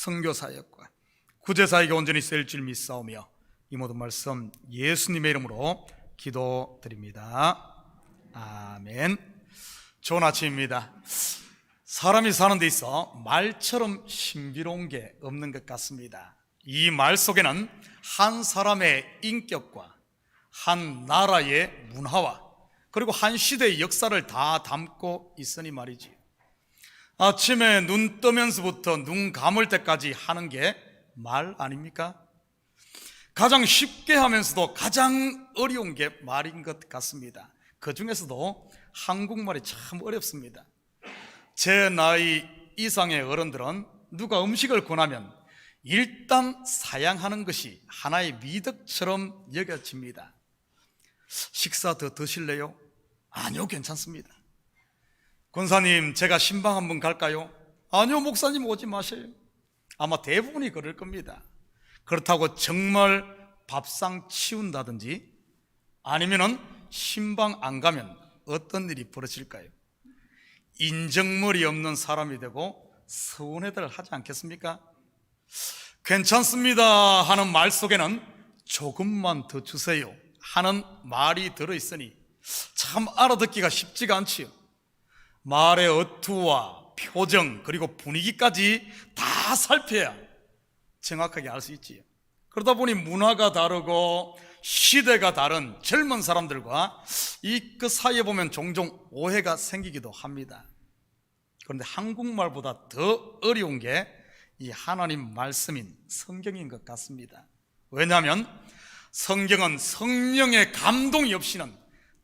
선교사역과 구제사역에 온전히 쓰일 줄 믿사오며 이 모든 말씀 예수님의 이름으로 기도드립니다. 아멘. 좋은 아침입니다. 사람이 사는 데 있어 말처럼 신비로운 게 없는 것 같습니다. 이 말 속에는 한 사람의 인격과 한 나라의 문화와 그리고 한 시대의 역사를 다 담고 있으니 말이지. 아침에 눈 뜨면서부터 눈 감을 때까지 하는 게 말 아닙니까? 가장 쉽게 하면서도 가장 어려운 게 말인 것 같습니다. 그 중에서도 한국말이 참 어렵습니다. 제 나이 이상의 어른들은 누가 음식을 권하면 일단 사양하는 것이 하나의 미덕처럼 여겨집니다. 식사 더 드실래요? 아니요, 괜찮습니다. 권사님, 제가 신방 한번 갈까요? 아니요, 목사님 오지 마세요. 아마 대부분이 그럴 겁니다. 그렇다고 정말 밥상 치운다든지 아니면은 신방 안 가면 어떤 일이 벌어질까요? 인정머리 없는 사람이 되고 서운해들 하지 않겠습니까? 괜찮습니다 하는 말 속에는 조금만 더 주세요 하는 말이 들어있으니 참 알아듣기가 쉽지가 않지요. 말의 어투와 표정 그리고 분위기까지 다 살펴야 정확하게 알 수 있지요. 그러다 보니 문화가 다르고 시대가 다른 젊은 사람들과 그 사이에 보면 종종 오해가 생기기도 합니다. 그런데 한국말보다 더 어려운 게 이 하나님 말씀인 성경인 것 같습니다. 왜냐하면 성경은 성령의 감동이 없이는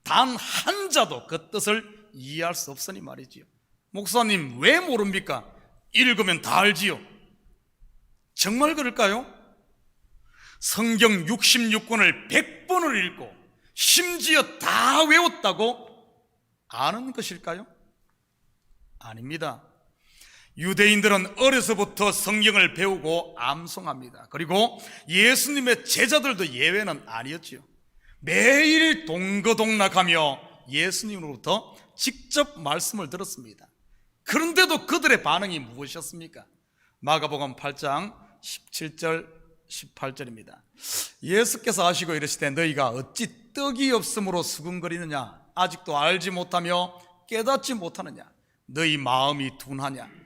단 한 자도 그 뜻을 이해할 수 없으니 말이지요. 목사님 왜 모릅니까? 읽으면 다 알지요. 정말 그럴까요? 성경 66권을 100번을 읽고 심지어 다 외웠다고 아는 것일까요? 아닙니다. 유대인들은 어려서부터 성경을 배우고 암송합니다. 그리고 예수님의 제자들도 예외는 아니었지요. 매일 동거동락하며 예수님으로부터 직접 말씀을 들었습니다. 그런데도 그들의 반응이 무엇이었습니까? 마가복음 8장 17절 18절입니다. 예수께서 하시고 이르시되 너희가 어찌 떡이 없으므로 수군거리느냐? 아직도 알지 못하며 깨닫지 못하느냐? 너희 마음이 둔하냐?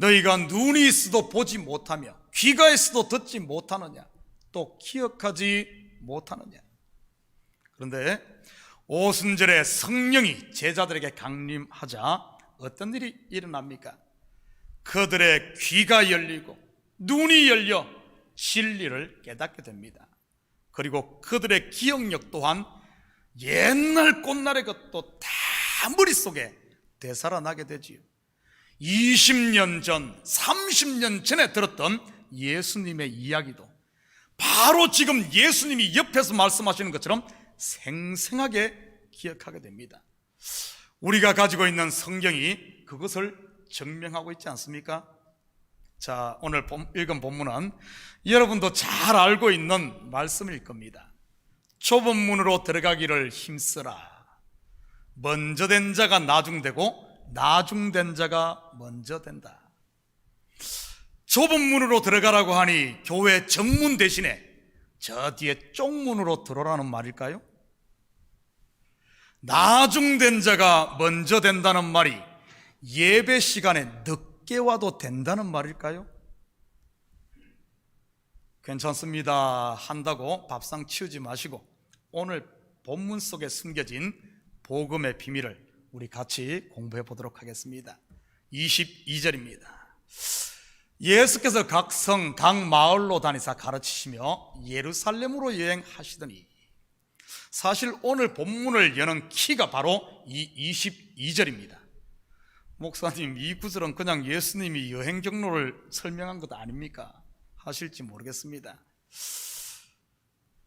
너희가 눈이 있어도 보지 못하며 귀가 있어도 듣지 못하느냐? 또 기억하지 못하느냐? 그런데 오순절에 성령이 제자들에게 강림하자 어떤 일이 일어납니까? 그들의 귀가 열리고 눈이 열려 진리를 깨닫게 됩니다. 그리고 그들의 기억력 또한 옛날 꽃날의 것도 다 머릿속에 되살아나게 되지요. 20년 전, 30년 전에 들었던 예수님의 이야기도 바로 지금 예수님이 옆에서 말씀하시는 것처럼 생생하게 기억하게 됩니다. 우리가 가지고 있는 성경이 그것을 증명하고 있지 않습니까? 자, 오늘 읽은 본문은 여러분도 잘 알고 있는 말씀일 겁니다. 좁은 문으로 들어가기를 힘쓰라. 먼저 된 자가 나중되고 나중된 자가 먼저 된다. 좁은 문으로 들어가라고 하니 교회 정문 대신에 저 뒤에 쪽문으로 들어오라는 말일까요? 나중된 자가 먼저 된다는 말이 예배 시간에 늦게 와도 된다는 말일까요? 괜찮습니다 한다고 밥상 치우지 마시고 오늘 본문 속에 숨겨진 복음의 비밀을 우리 같이 공부해 보도록 하겠습니다. 22절입니다. 예수께서 각 성, 각 마을로 다니사 가르치시며 예루살렘으로 여행하시더니 사실 오늘 본문을 여는 키가 바로 이 22절입니다. 목사님, 이 구절은 그냥 예수님이 여행 경로를 설명한 것 아닙니까? 하실지 모르겠습니다.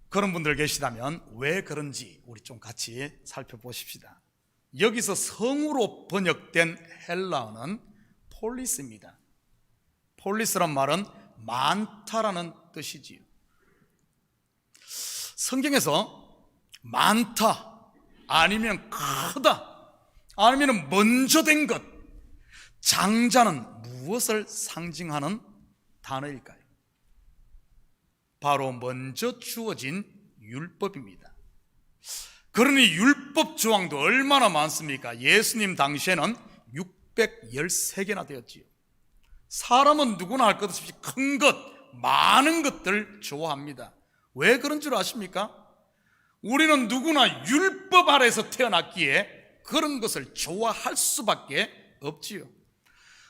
그런 분들 계시다면 왜 그런지 우리 좀 같이 살펴보십시다. 여기서 성으로 번역된 헬라어는 폴리스입니다. 폴리스란 말은 많다라는 뜻이지요. 성경에서 많다 아니면 크다 아니면 먼저 된 것, 장자는 무엇을 상징하는 단어일까요? 바로 먼저 주어진 율법입니다. 그러니 율법 조항도 얼마나 많습니까? 예수님 당시에는 613개나 되었지요. 사람은 누구나 할 것 없이 큰 것, 많은 것들 좋아합니다. 왜 그런 줄 아십니까? 우리는 누구나 율법 아래에서 태어났기에 그런 것을 좋아할 수밖에 없지요.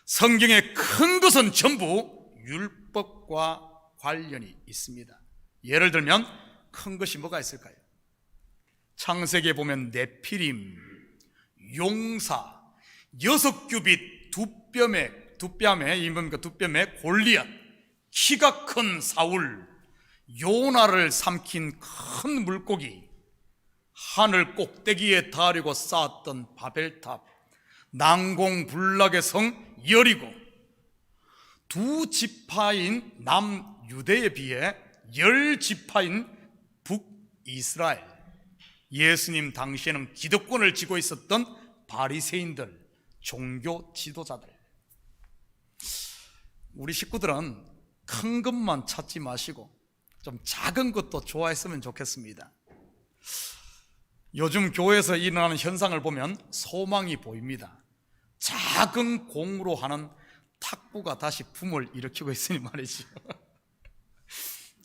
성경의 큰 것은 전부 율법과 관련이 있습니다. 예를 들면 큰 것이 뭐가 있을까요? 창세기에 보면 네피림, 용사, 6규빗 두뺨에 골리앗, 키가 큰 사울, 요나를 삼킨 큰 물고기, 하늘 꼭대기에 다리고 쌓았던 바벨탑, 난공불락의 성 여리고, 두 지파인 남유대에 비해 10지파인 북이스라엘, 예수님 당시에는 기득권을 쥐고 있었던 바리새인들, 종교 지도자들. 우리 식구들은 큰 것만 찾지 마시고 좀 작은 것도 좋아했으면 좋겠습니다. 요즘 교회에서 일어나는 현상을 보면 소망이 보입니다. 작은 공으로 하는 탁구가 다시 붐을 일으키고 있으니 말이죠.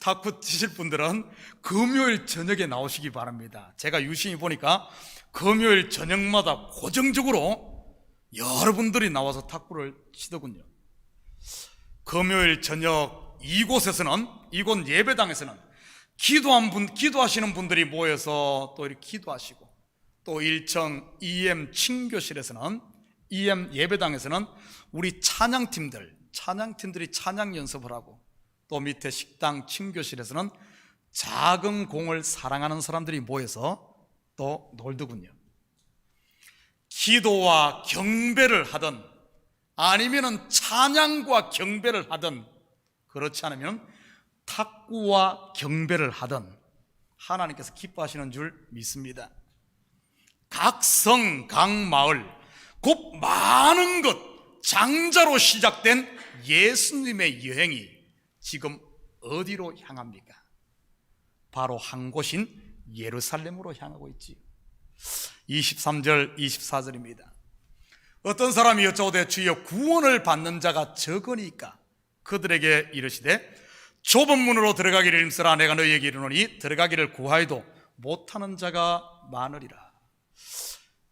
탁구 치실 분들은 금요일 저녁에 나오시기 바랍니다. 제가 유심히 보니까 금요일 저녁마다 고정적으로 여러분들이 나와서 탁구를 치더군요. 금요일 저녁 이곳 예배당에서는 기도하시는 분들이 모여서 또 이렇게 기도하시고, 또 1층 EM 친교실에서는, EM 예배당에서는 우리 찬양팀들이 찬양 연습을 하고, 또 밑에 식당 친교실에서는 작은 공을 사랑하는 사람들이 모여서 또 놀더군요. 기도와 경배를 하든 아니면은 찬양과 경배를 하든, 그렇지 않으면 탁구와 경배를 하든 하나님께서 기뻐하시는 줄 믿습니다. 각 성, 각 마을, 곧 많은 것, 장자로 시작된 예수님의 여행이 지금 어디로 향합니까? 바로 한 곳인 예루살렘으로 향하고 있지요. 23절 24절입니다. 어떤 사람이 여쭤오되 주여 구원을 받는 자가 적으니까 그들에게 이르시되 좁은 문으로 들어가기를 힘쓰라. 내가 너희에게 이르노니 들어가기를 구하여도 못하는 자가 많으리라.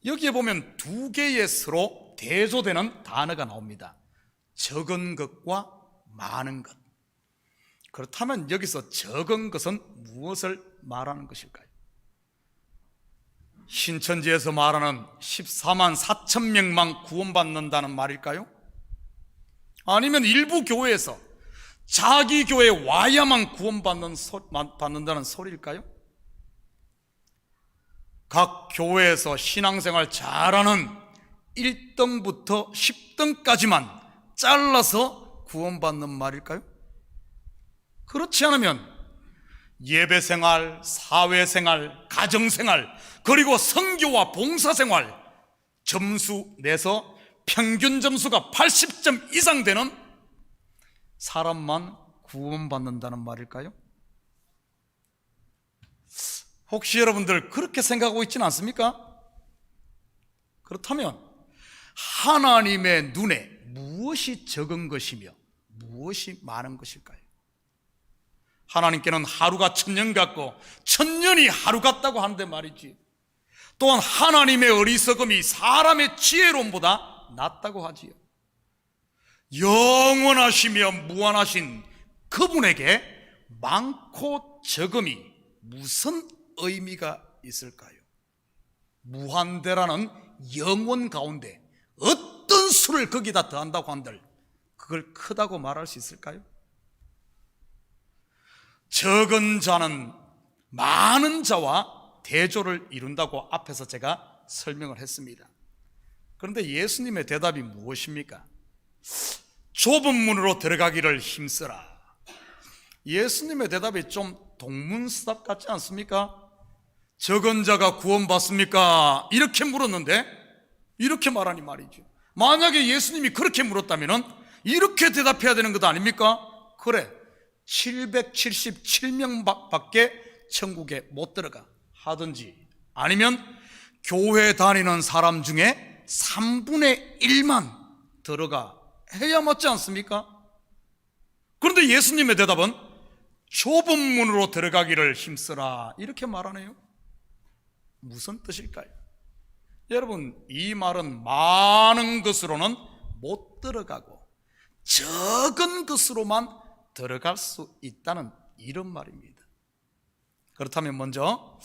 여기에 보면 두 개의 서로 대조되는 단어가 나옵니다. 적은 것과 많은 것. 그렇다면 여기서 적은 것은 무엇을 말하는 것일까요? 신천지에서 말하는 14만 4천 명만 구원받는다는 말일까요? 아니면 일부 교회에서 자기 교회에 와야만 구원받는다는 소리일까요? 각 교회에서 신앙생활 잘하는 1등부터 10등까지만 잘라서 구원받는 말일까요? 그렇지 않으면 예배생활, 사회생활, 가정생활, 그리고 선교와 봉사생활 점수 내서 평균 점수가 80점 이상 되는 사람만 구원받는다는 말일까요? 혹시 여러분들 그렇게 생각하고 있지는 않습니까? 그렇다면 하나님의 눈에 무엇이 적은 것이며 무엇이 많은 것일까요? 하나님께는 하루가 1000년 같고 1000년이 하루 같다고 하는데 말이지, 또한 하나님의 어리석음이 사람의 지혜로움보다 낫다고 하지요. 영원하시며 무한하신 그분에게 많고 적음이 무슨 의미가 있을까요? 무한대라는 영원 가운데 어떤 수를 거기다 더한다고 한들 그걸 크다고 말할 수 있을까요? 적은 자는 많은 자와 대조를 이룬다고 앞에서 제가 설명을 했습니다. 그런데 예수님의 대답이 무엇입니까? 좁은 문으로 들어가기를 힘쓰라. 예수님의 대답이 좀 동문서답 같지 않습니까? 적은 자가 구원받습니까? 이렇게 물었는데 이렇게 말하니 말이죠. 만약에 예수님이 그렇게 물었다면 이렇게 대답해야 되는 것 아닙니까? 그래, 777명밖에 천국에 못 들어가 하든지, 아니면 교회 다니는 사람 중에 3분의 1만 들어가 해야 맞지 않습니까? 그런데 예수님의 대답은 좁은 문으로 들어가기를 힘쓰라, 이렇게 말하네요. 무슨 뜻일까요? 여러분, 이 말은 많은 것으로는 못 들어가고 적은 것으로만 들어갈 수 있다는 이런 말입니다. 그렇다면 먼저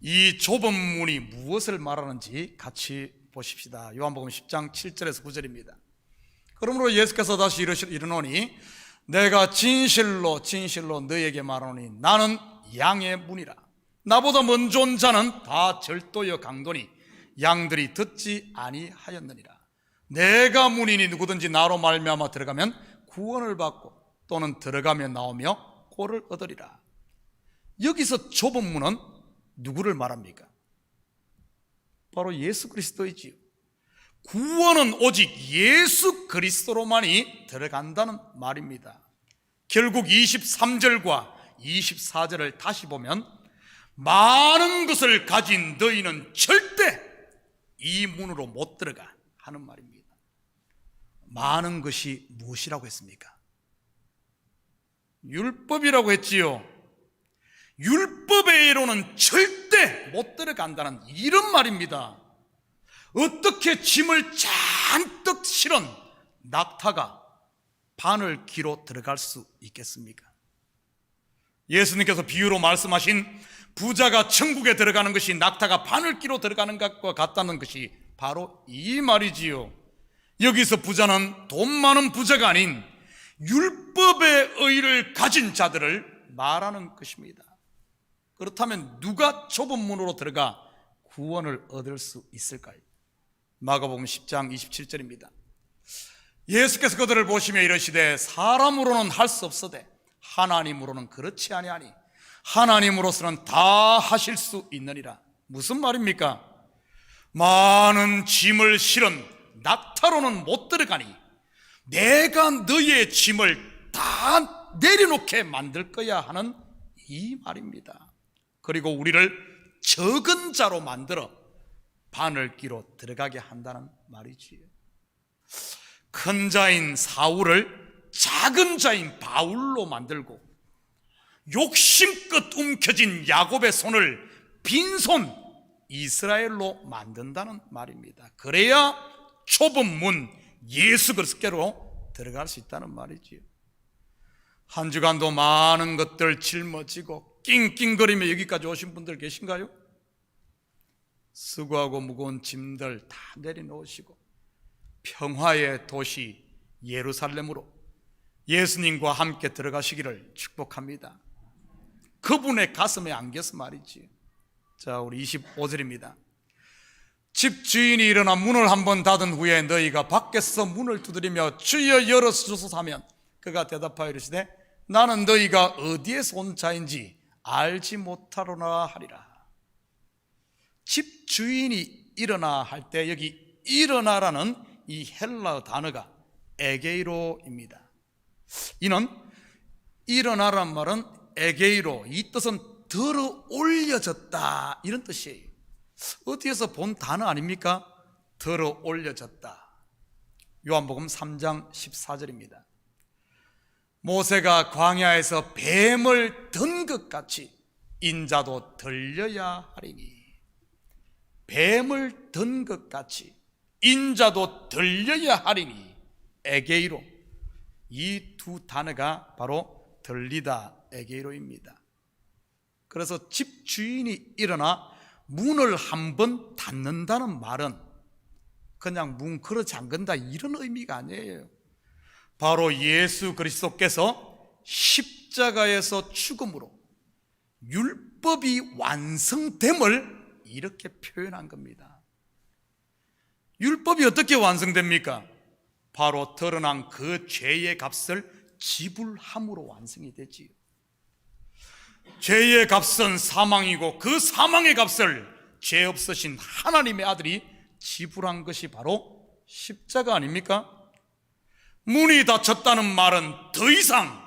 이 좁은 문이 무엇을 말하는지 같이 보십시다. 요한복음 10장 7절에서 9절입니다. 그러므로 예수께서 다시 이르노니 내가 진실로 진실로 너희에게 말하노니 나는 양의 문이라. 나보다 먼저 온 자는 다 절도여 강도니 양들이 듣지 아니하였느니라. 내가 문이니 누구든지 나로 말미암아 들어가면 구원을 받고 또는 들어가며 나오며 꼴을 얻으리라. 여기서 좁은 문은 누구를 말합니까? 바로 예수 그리스도이지요. 구원은 오직 예수 그리스도로만이 들어간다는 말입니다. 결국 23절과 24절을 다시 보면 많은 것을 가진 너희는 절대 이 문으로 못 들어가 하는 말입니다. 많은 것이 무엇이라고 했습니까? 율법이라고 했지요. 율법의 이로는 절대 못 들어간다는 이런 말입니다. 어떻게 짐을 잔뜩 실은 낙타가 바늘귀로 들어갈 수 있겠습니까? 예수님께서 비유로 말씀하신 부자가 천국에 들어가는 것이 낙타가 바늘귀로 들어가는 것과 같다는 것이 바로 이 말이지요. 여기서 부자는 돈 많은 부자가 아닌 율법의 의를 가진 자들을 말하는 것입니다. 그렇다면 누가 좁은 문으로 들어가 구원을 얻을 수 있을까요? 마가복음 10장 27절입니다. 예수께서 그들을 보시며 이르시되 사람으로는 할 수 없으되 하나님으로는 그렇지 아니하니 하나님으로서는 다 하실 수 있느니라. 무슨 말입니까? 많은 짐을 실은 낙타로는 못 들어가니 내가 너희의 짐을 다 내려놓게 만들 거야 하는 이 말입니다. 그리고 우리를 적은 자로 만들어 바늘귀로 들어가게 한다는 말이지요. 큰 자인 사울을 작은 자인 바울로 만들고 욕심껏 움켜진 야곱의 손을 빈손 이스라엘로 만든다는 말입니다. 그래야 좁은 문 예수 그리스도로 들어갈 수 있다는 말이지요. 한 주간도 많은 것들 짊어지고 낑낑거리며 여기까지 오신 분들 계신가요? 수고하고 무거운 짐들 다 내려놓으시고 평화의 도시 예루살렘으로 예수님과 함께 들어가시기를 축복합니다. 그분의 가슴에 안겨서 말이지. 자, 우리 25절입니다. 집 주인이 일어나 문을 한번 닫은 후에 너희가 밖에서 문을 두드리며 주여 열어주소서 하면 그가 대답하여 이르시되 나는 너희가 어디에서 온 자인지 알지 못하노라 하리라. 집 주인이 일어나 할 때 여기 일어나라는 이 헬라어 단어가 에게이로입니다. 이는 일어나란 말은 에게이로, 이 뜻은 들어 올려졌다 이런 뜻이에요. 어디에서 본 단어 아닙니까? 들어 올려졌다. 요한복음 3장 14절입니다. 모세가 광야에서 뱀을 든 것 같이 인자도 들려야 하리니. 뱀을 든 것 같이 인자도 들려야 하리니. 에게이로, 이 두 단어가 바로 들리다 에게이로입니다. 그래서 집 주인이 일어나 문을 한번 닫는다는 말은 그냥 문 걸어 잠근다 이런 의미가 아니에요. 바로 예수 그리스도께서 십자가에서 죽음으로 율법이 완성됨을 이렇게 표현한 겁니다. 율법이 어떻게 완성됩니까? 바로 드러난 그 죄의 값을 지불함으로 완성이 되지요. 죄의 값은 사망이고 그 사망의 값을 죄 없으신 하나님의 아들이 지불한 것이 바로 십자가 아닙니까? 문이 닫혔다는 말은 더 이상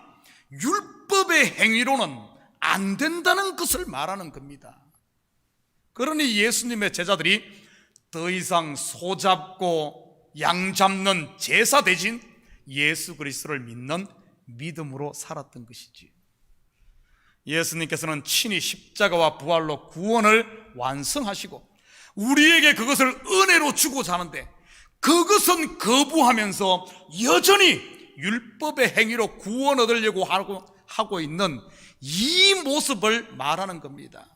율법의 행위로는 안 된다는 것을 말하는 겁니다. 그러니 예수님의 제자들이 더 이상 소 잡고 양 잡는 제사 대신 예수 그리스도를 믿는 믿음으로 살았던 것이지. 예수님께서는 친히 십자가와 부활로 구원을 완성하시고 우리에게 그것을 은혜로 주고자 하는데, 그것은 거부하면서 여전히 율법의 행위로 구원 얻으려고 하고 있는 이 모습을 말하는 겁니다.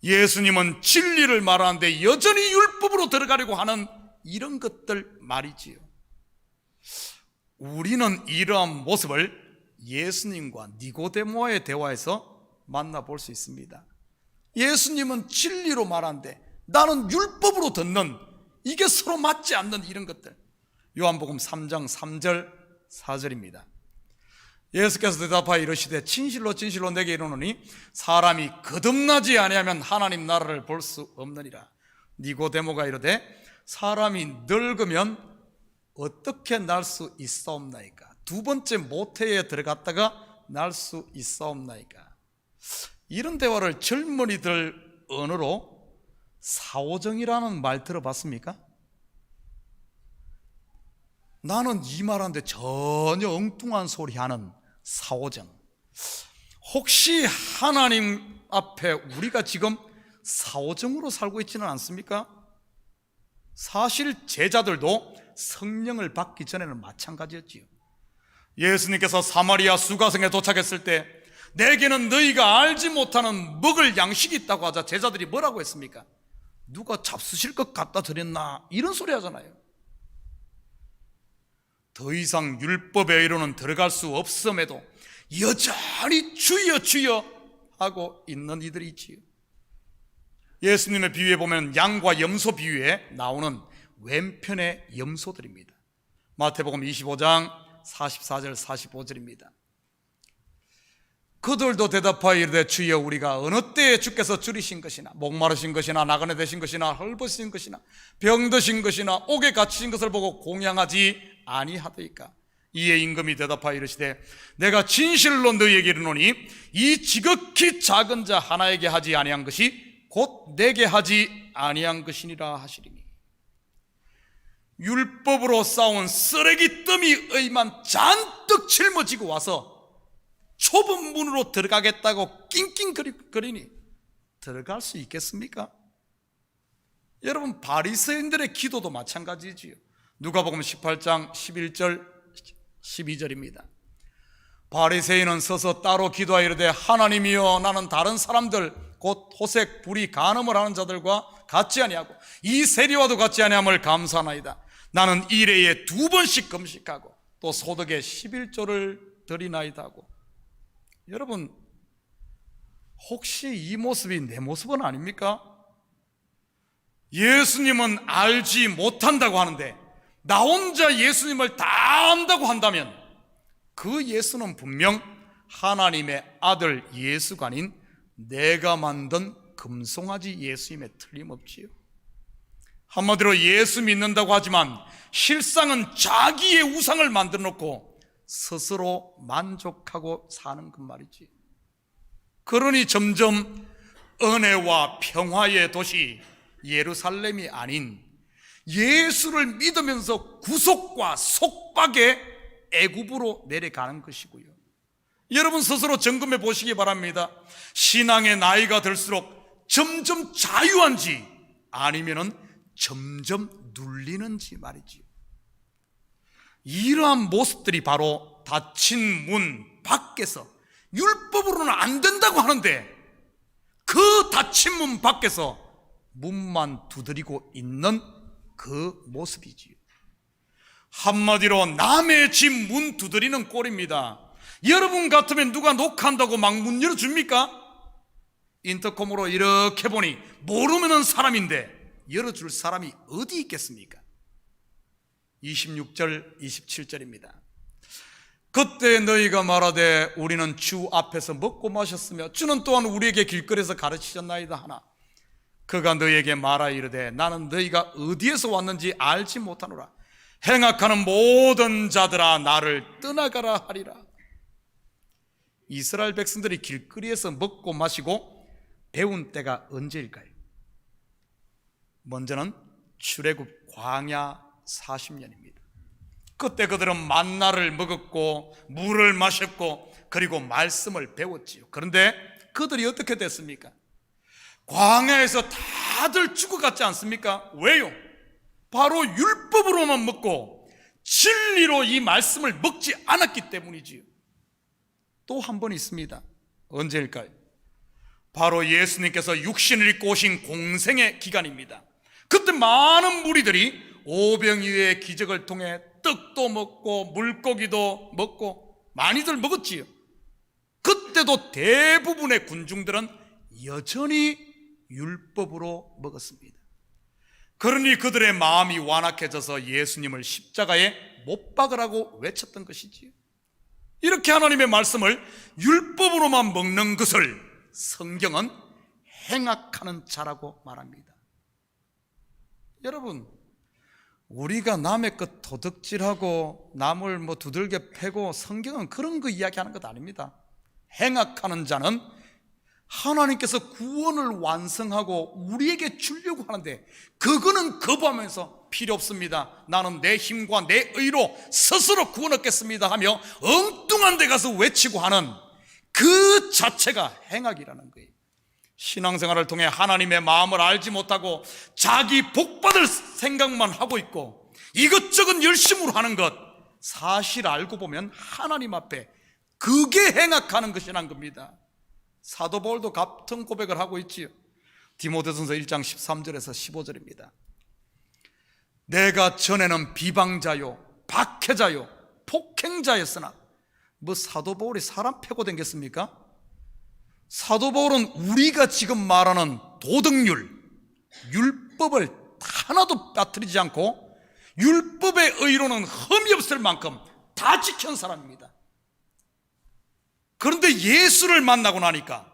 예수님은 진리를 말하는데 여전히 율법으로 들어가려고 하는 이런 것들 말이지요. 우리는 이러한 모습을 예수님과 니고데모와의 대화에서 만나볼 수 있습니다. 예수님은 진리로 말하는데 나는 율법으로 듣는, 이게 서로 맞지 않는 이런 것들. 요한복음 3장 3절 4절입니다. 예수께서 대답하여 이르시되 진실로 진실로 내게 이르노니 사람이 거듭나지 아니하면 하나님 나라를 볼 수 없느니라. 니고데모가 이르되 사람이 늙으면 어떻게 날 수 있사옵나이까? 두 번째 모태에 들어갔다가 날 수 있사옵나이까? 이런 대화를 젊은이들 언어로 사오정이라는 말 들어봤습니까? 나는 이 말하는데 전혀 엉뚱한 소리 하는 사오정. 혹시 하나님 앞에 우리가 지금 사오정으로 살고 있지는 않습니까? 사실 제자들도 성령을 받기 전에는 마찬가지였지요. 예수님께서 사마리아 수가성에 도착했을 때 내게는 너희가 알지 못하는 먹을 양식이 있다고 하자 제자들이 뭐라고 했습니까? 누가 잡수실 것 갖다 드렸나? 이런 소리 하잖아요. 더 이상 율법의 의로는 들어갈 수 없음에도 여전히 주여 주여 하고 있는 이들이 있지요. 예수님의 비유에 보면 양과 염소 비유에 나오는 왼편의 염소들입니다. 마태복음 25장 44절 45절입니다. 그들도 대답하여 이르되 주여 우리가 어느 때에 주께서 줄이신 것이나 목마르신 것이나 나그네 되신 것이나 헐벗으신 것이나 병드신 것이나 옥에 갇히신 것을 보고 공양하지 아니하더이까? 이에 임금이 대답하여 이르시되 내가 진실로 너희에게 이르노니 이 지극히 작은 자 하나에게 하지 아니한 것이 곧 내게 하지 아니한 것이니라 하시리니, 율법으로 쌓은 쓰레기 더미의만 잔뜩 짊어지고 와서 좁은 문으로 들어가겠다고 낑낑거리니 들어갈 수 있겠습니까? 여러분, 바리새인들의 기도도 마찬가지지요. 누가복음 18장 11절 12절입니다. 바리새인은 서서 따로 기도하여 이르되 하나님이여 나는 다른 사람들 곧 호색 불의 간음을 하는 자들과 같지 아니하고 이 세리와도 같지 아니함을 감사하나이다. 나는 일회에 2번씩 금식하고 또 소득의 11조를 드리나이다 하고. 여러분, 혹시 이 모습이 내 모습은 아닙니까? 예수님은 알지 못한다고 하는데 나 혼자 예수님을 다 안다고 한다면 그 예수는 분명 하나님의 아들 예수가 아닌 내가 만든 금송아지 예수임에 틀림없지요. 한마디로 예수 믿는다고 하지만 실상은 자기의 우상을 만들어 놓고 스스로 만족하고 사는 그 말이지. 그러니 점점 은혜와 평화의 도시 예루살렘이 아닌 예수를 믿으면서 구속과 속박의 애굽으로 내려가는 것이고요. 여러분 스스로 점검해 보시기 바랍니다. 신앙의 나이가 들수록 점점 자유한지 아니면은 점점 눌리는지 말이지요. 이러한 모습들이 바로 닫힌 문 밖에서 율법으로는 안 된다고 하는데 그 닫힌 문 밖에서 문만 두드리고 있는 그 모습이지요. 한마디로 남의 집 문 두드리는 꼴입니다. 여러분 같으면 누가 녹화한다고 막 문 열어줍니까? 인터컴으로 이렇게 보니 모르는 사람인데 열어줄 사람이 어디 있겠습니까? 26절 27절입니다. 그때 너희가 말하되 우리는 주 앞에서 먹고 마셨으며 주는 또한 우리에게 길거리에서 가르치셨나이다 하나 그가 너희에게 말하여 이르되 나는 너희가 어디에서 왔는지 알지 못하노라. 행악하는 모든 자들아 나를 떠나가라 하리라. 이스라엘 백성들이 길거리에서 먹고 마시고 배운 때가 언제일까요? 먼저는 출애굽 광야 40년입니다. 그때 그들은 만나를 먹었고 물을 마셨고 그리고 말씀을 배웠지요. 그런데 그들이 어떻게 됐습니까? 광야에서 다들 죽어갔지 않습니까? 왜요? 바로 율법으로만 먹고 진리로 이 말씀을 먹지 않았기 때문이지요. 또 한 번 있습니다. 언제일까요? 바로 예수님께서 육신을 입고 오신 공생의 기간입니다. 그때 많은 무리들이 오병이어의 기적을 통해 떡도 먹고 물고기도 먹고 많이들 먹었지요. 그때도 대부분의 군중들은 여전히 율법으로 먹었습니다. 그러니 그들의 마음이 완악해져서 예수님을 십자가에 못 박으라고 외쳤던 것이지요. 이렇게 하나님의 말씀을 율법으로만 먹는 것을 성경은 행악하는 자라고 말합니다. 여러분, 우리가 남의 것 도둑질하고 남을 두들겨 패고 성경은 그런 거 이야기하는 것 아닙니다. 행악하는 자는 하나님께서 구원을 완성하고 우리에게 주려고 하는데 그거는 거부하면서 필요 없습니다, 나는 내 힘과 내 의로 스스로 구원 얻겠습니다 하며 엉뚱한 데 가서 외치고 하는 그 자체가 행악이라는 거예요. 신앙생활을 통해 하나님의 마음을 알지 못하고 자기 복받을 생각만 하고 있고 이것저것 열심으로 하는 것, 사실 알고 보면 하나님 앞에 그게 행악하는 것이란 겁니다. 사도 바울도 같은 고백을 하고 있지요. 디모데전서 1장 13절에서 15절입니다. 내가 전에는 비방자요 박해자요 폭행자였으나 사도 바울이 사람 패고 댕겼습니까? 사도 바울은 우리가 지금 말하는 도덕률, 율법을 하나도 빠뜨리지 않고 율법의 의로는 흠이 없을 만큼 다 지킨 사람입니다. 그런데 예수를 만나고 나니까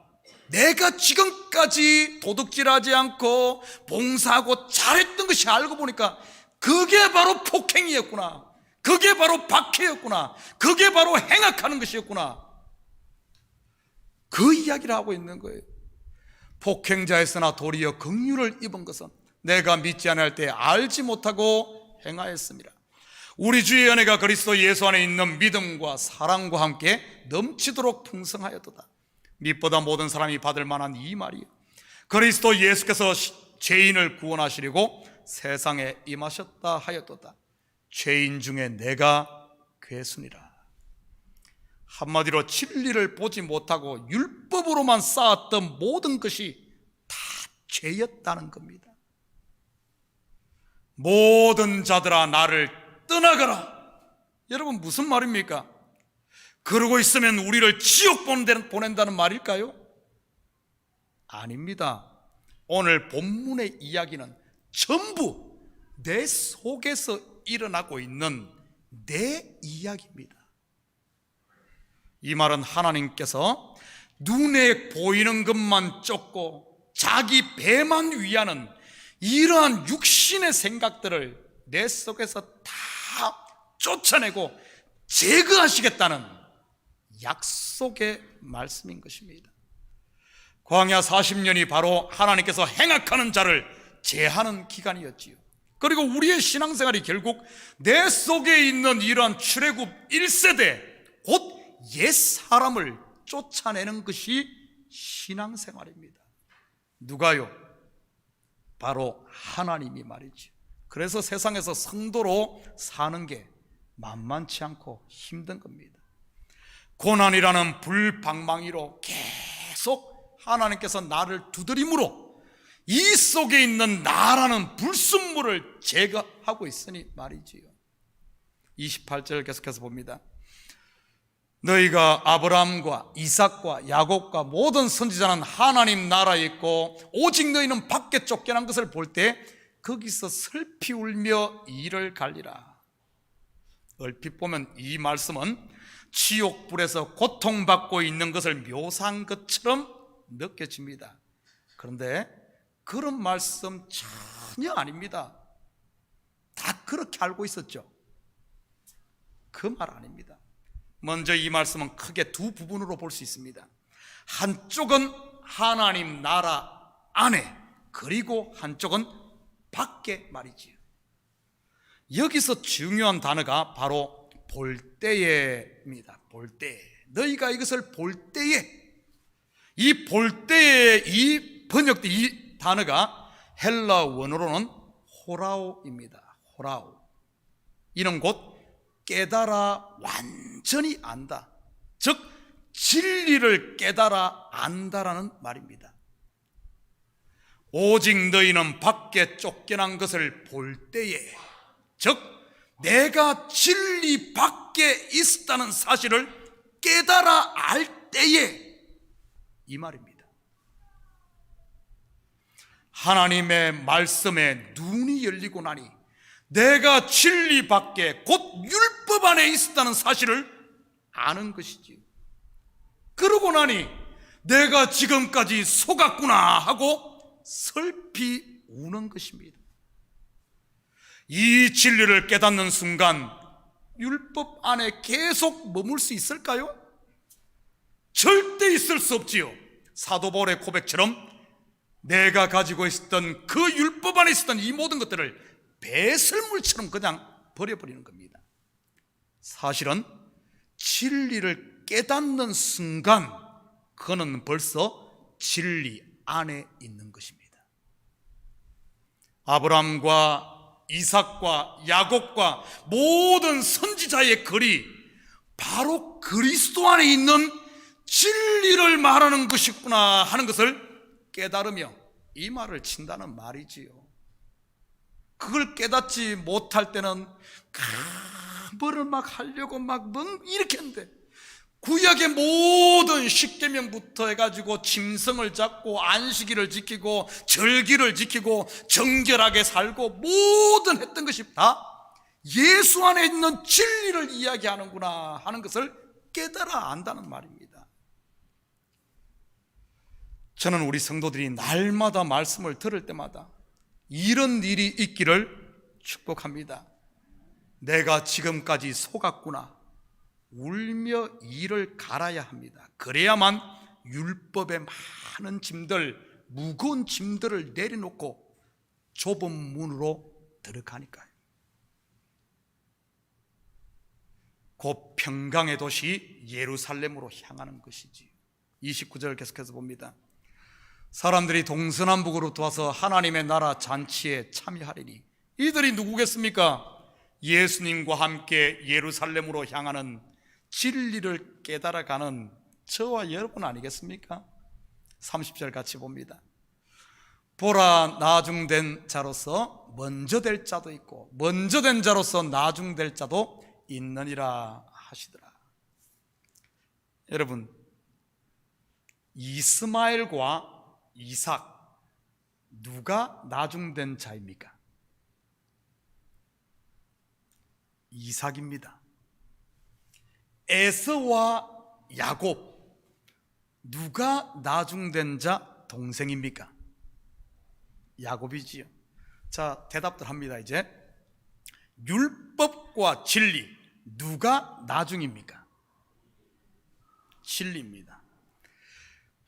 내가 지금까지 도둑질하지 않고 봉사하고 잘했던 것이 알고 보니까 그게 바로 폭행이었구나, 그게 바로 박해였구나, 그게 바로 행악하는 것이었구나, 그 이야기를 하고 있는 거예요. 폭행자였으나 도리어 긍휼을 입은 것은 내가 믿지 않을 때 알지 못하고 행하였습니다. 우리 주의 은혜가 그리스도 예수 안에 있는 믿음과 사랑과 함께 넘치도록 풍성하였도다. 믿보다 모든 사람이 받을 만한 이 말이요, 그리스도 예수께서 죄인을 구원하시려고 세상에 임하셨다 하였도다. 죄인 중에 내가 괴순이라. 한마디로 진리를 보지 못하고 율법으로만 쌓았던 모든 것이 다 죄였다는 겁니다. 모든 자들아 나를 떠나가라. 여러분, 무슨 말입니까? 그러고 있으면 우리를 지옥 보낸다는 말일까요? 아닙니다. 오늘 본문의 이야기는 전부 내 속에서 일어나고 있는 내 이야기입니다. 이 말은 하나님께서 눈에 보이는 것만 쫓고 자기 배만 위하는 이러한 육신의 생각들을 내 속에서 다 쫓아내고 제거하시겠다는 약속의 말씀인 것입니다. 광야 40년이 바로 하나님께서 행악하는 자를 제하는 기간이었지요. 그리고 우리의 신앙생활이 결국 내 속에 있는 이러한 출애굽 1세대 곧 옛사람을 쫓아내는 것이 신앙생활입니다. 누가요? 바로 하나님이 말이죠. 그래서 세상에서 성도로 사는 게 만만치 않고 힘든 겁니다. 고난이라는 불방망이로 계속 하나님께서 나를 두드림으로 이 속에 있는 나라는 불순물을 제거하고 있으니 말이지요. 28절 계속해서 봅니다. 너희가 아브라함과 이삭과 야곱과 모든 선지자는 하나님 나라에 있고 오직 너희는 밖에 쫓겨난 것을 볼 때 거기서 슬피 울며 이를 갈리라. 얼핏 보면 이 말씀은 지옥불에서 고통받고 있는 것을 묘사한 것처럼 느껴집니다. 그런데 그런 말씀 전혀 아닙니다. 다 그렇게 알고 있었죠. 그 말 아닙니다. 먼저 이 말씀은 크게 두 부분으로 볼 수 있습니다. 한쪽은 하나님 나라 안에, 그리고 한쪽은 밖에 말이지요. 여기서 중요한 단어가 바로 볼 때에입니다. 볼 때. 너희가 이것을 볼 때에, 이 볼 때에 이 번역된 이 단어가 헬라 원어로는 호라오입니다. 호라오. 이는 곧 깨달아 완전히 안다, 즉 진리를 깨달아 안다라는 말입니다. 오직 너희는 밖에 쫓겨난 것을 볼 때에, 즉 내가 진리 밖에 있었다는 사실을 깨달아 알 때에, 이 말입니다. 하나님의 말씀에 눈이 열리고 나니 내가 진리 밖에 곧 율법 안에 있었다는 사실을 아는 것이지요. 그러고 나니 내가 지금까지 속았구나 하고 슬피 우는 것입니다. 이 진리를 깨닫는 순간 율법 안에 계속 머물 수 있을까요? 절대 있을 수 없지요. 사도 바울의 고백처럼 내가 가지고 있었던 그 율법 안에 있었던 이 모든 것들을 배설물처럼 그냥 버려버리는 겁니다. 사실은 진리를 깨닫는 순간 그는 벌써 진리 안에 있는 것입니다. 아브라함과 이삭과 야곱과 모든 선지자의 글이 바로 그리스도 안에 있는 진리를 말하는 것이구나 하는 것을 깨달으며 이 말을 친다는 말이지요. 그걸 깨닫지 못할 때는 뭐를 막 하려고 막 이렇게 했는데, 구약의 모든 십계명부터 해가지고 짐승을 잡고 안식일을 지키고 절기를 지키고 정결하게 살고 모든 했던 것이 다 예수 안에 있는 진리를 이야기하는구나 하는 것을 깨달아 안다는 말입니다. 저는 우리 성도들이 날마다 말씀을 들을 때마다 이런 일이 있기를 축복합니다. 내가 지금까지 속았구나, 울며 이를 갈아야 합니다. 그래야만 율법의 많은 짐들, 무거운 짐들을 내려놓고 좁은 문으로 들어가니까요. 곧 평강의 도시 예루살렘으로 향하는 것이지. 29절 계속해서 봅니다. 사람들이 동서남북으로 도와서 하나님의 나라 잔치에 참여하리니, 이들이 누구겠습니까? 예수님과 함께 예루살렘으로 향하는 진리를 깨달아가는 저와 여러분 아니겠습니까? 30절 같이 봅니다. 보라, 나중된 자로서 먼저 될 자도 있고 먼저 된 자로서 나중될 자도 있느니라 하시더라. 여러분, 이스마엘과 이삭, 누가 나중된 자입니까? 이삭입니다. 에서와 야곱, 누가 나중된 자 동생입니까? 야곱이지요. 자, 대답들 합니다. 이제 율법과 진리, 누가 나중입니까? 진리입니다.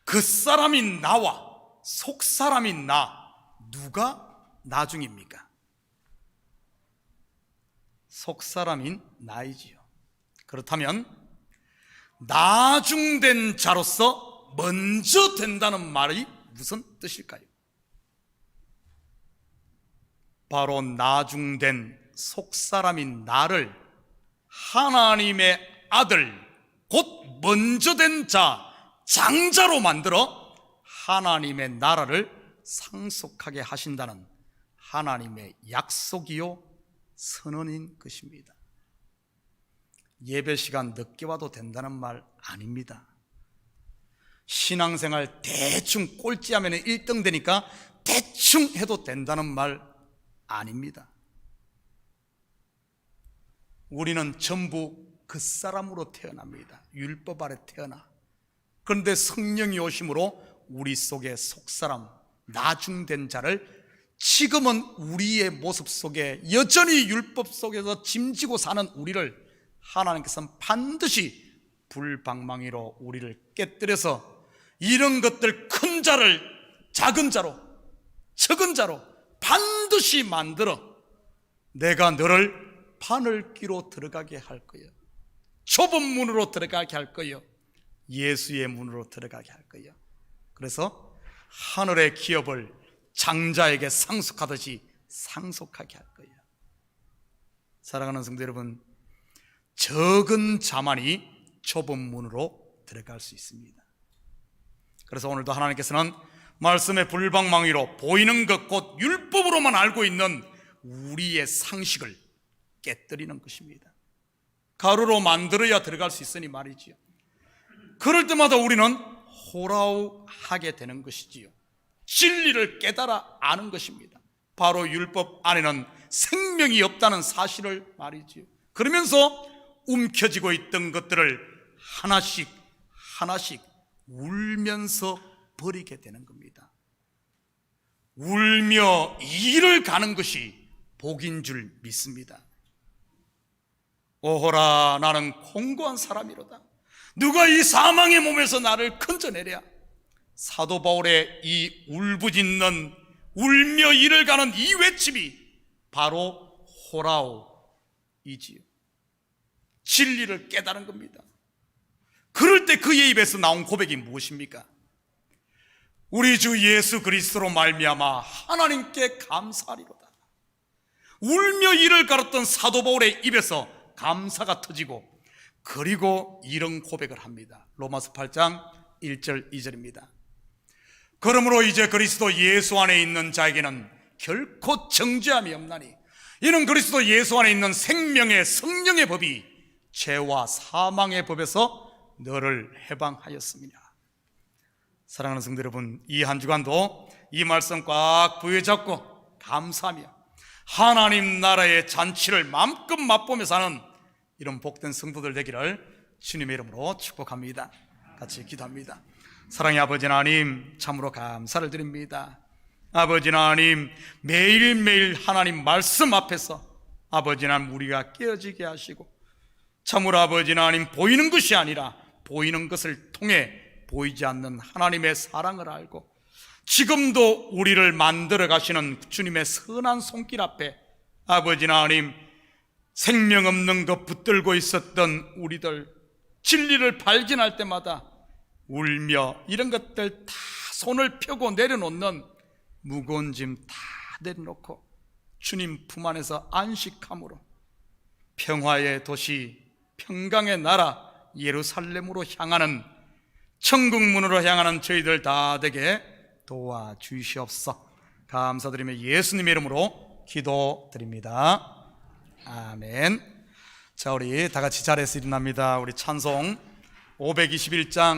그 사람인 나와 속 사람인 나, 누가 나중입니까? 속 사람인 나이지요. 그렇다면 나중된 자로서 먼저 된다는 말이 무슨 뜻일까요? 바로 나중된 속 사람인 나를 하나님의 아들, 곧 먼저 된 자, 장자로 만들어 하나님의 나라를 상속하게 하신다는 하나님의 약속이요 선언인 것입니다. 예배 시간 늦게 와도 된다는 말 아닙니다. 신앙생활 대충 꼴찌하면 1등 되니까 대충 해도 된다는 말 아닙니다. 우리는 전부 그 사람으로 태어납니다. 율법 아래 태어나. 그런데 성령이 오심으로 우리 속의 속사람, 나중된 자를 지금은 우리의 모습 속에 여전히 율법 속에서 짐지고 사는 우리를 하나님께서는 반드시 불방망이로 우리를 깨뜨려서 이런 것들 큰 자를 작은 자로, 적은 자로 반드시 만들어 내가 너를 바늘귀로 들어가게 할 거예요. 좁은 문으로 들어가게 할 거예요. 예수의 문으로 들어가게 할 거예요. 그래서 하늘의 기업을 장자에게 상속하듯이 상속하게 할 거예요. 사랑하는 성도 여러분, 적은 자만이 좁은 문으로 들어갈 수 있습니다. 그래서 오늘도 하나님께서는 말씀의 불방망이로 보이는 것 곧 율법으로만 알고 있는 우리의 상식을 깨뜨리는 것입니다. 가루로 만들어야 들어갈 수 있으니 말이지요. 그럴 때마다 우리는 호라우하게 되는 것이지요. 진리를 깨달아 아는 것입니다. 바로 율법 안에는 생명이 없다는 사실을 말이지요. 그러면서 움켜쥐고 있던 것들을 하나씩 하나씩 울면서 버리게 되는 겁니다. 울며 이를 가는 것이 복인 줄 믿습니다. 오호라, 나는 공고한 사람이로다. 누가 이 사망의 몸에서 나를 건져내랴. 사도 바울의 이 울부짖는 울며 이를 가는 이 외침이 바로 호라오이지요. 진리를 깨달은 겁니다. 그럴 때 그의 입에서 나온 고백이 무엇입니까? 우리 주 예수 그리스도로 말미암아 하나님께 감사하리로다. 울며 이를 갈았던 사도 바울의 입에서 감사가 터지고, 그리고 이런 고백을 합니다. 로마서 8장 1절 2절입니다. 그러므로 이제 그리스도 예수 안에 있는 자에게는 결코 정죄함이 없나니 이는 그리스도 예수 안에 있는 생명의 성령의 법이 죄와 사망의 법에서 너를 해방하였습니다. 사랑하는 성도 여러분, 이 한 주간도 이 말씀 꽉 부여잡고 감사하며 하나님 나라의 잔치를 마음껏 맛보며 사는 이런 복된 성도들 되기를 주님의 이름으로 축복합니다. 같이 기도합니다. 사랑의 아버지 하나님, 참으로 감사를 드립니다. 아버지 하나님, 매일매일 하나님 말씀 앞에서 아버지 하나님 우리가 깨어지게 하시고, 참으로 아버지 하나님 보이는 것이 아니라 보이는 것을 통해 보이지 않는 하나님의 사랑을 알고, 지금도 우리를 만들어 가시는 주님의 선한 손길 앞에 아버지 하나님 생명 없는 것 붙들고 있었던 우리들, 진리를 발견할 때마다 울며 이런 것들 다 손을 펴고 내려놓는 무거운 짐 다 내려놓고 주님 품 안에서 안식함으로 평화의 도시, 평강의 나라 예루살렘으로 향하는, 천국문으로 향하는 저희들 다 되게 도와주시옵소서. 감사드리며 예수님의 이름으로 기도드립니다. 아멘. 자, 우리 다 같이 자리에서 일어납니다. 우리 찬송 521장